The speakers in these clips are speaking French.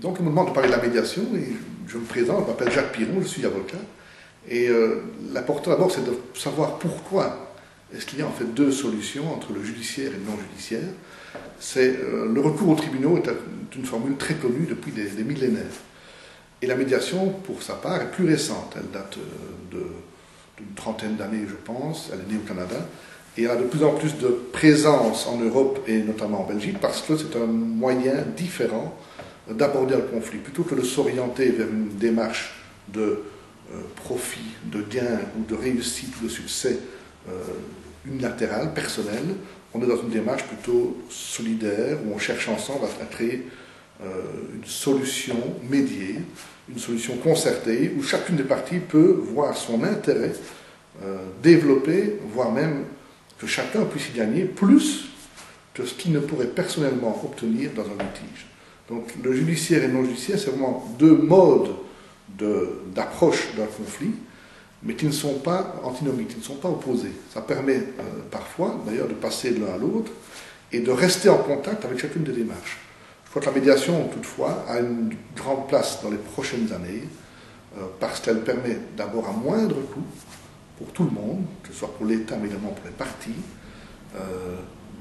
Donc, on me demande de parler de la médiation, et je me présente, je m'appelle Jacques Piron, je suis avocat. Et l'important d'abord, c'est de savoir pourquoi est-ce qu'il y a en fait deux solutions entre le judiciaire et le non-judiciaire. Le recours aux tribunaux est une formule très connue depuis des millénaires. Et la médiation, pour sa part, est plus récente. Elle date d'une trentaine d'années, je pense. Elle est née au Canada. Et elle a de plus en plus de présence en Europe et notamment en Belgique parce que c'est un moyen différent d'aborder le conflit. Plutôt que de s'orienter vers une démarche de profit, de gain ou de réussite ou de succès unilatéral, personnel, on est dans une démarche plutôt solidaire où on cherche ensemble à créer une solution médiée, une solution concertée où chacune des parties peut voir son intérêt développer, voire même que chacun puisse y gagner plus que ce qu'il ne pourrait personnellement obtenir dans un litige. Donc le judiciaire et le non-judiciaire, c'est vraiment deux modes d'approche d'un conflit, mais qui ne sont pas antinomiques, qui ne sont pas opposés. Ça permet parfois, d'ailleurs, de passer de l'un à l'autre et de rester en contact avec chacune des démarches. Je crois que la médiation, toutefois, a une grande place dans les prochaines années, parce qu'elle permet d'abord à moindre coût, pour tout le monde, que ce soit pour l'État, mais également pour les parties,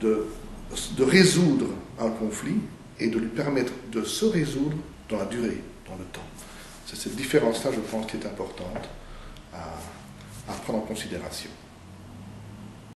de résoudre un conflit et de lui permettre de se résoudre dans la durée, dans le temps. C'est cette différence-là, je pense, qui est importante à prendre en considération.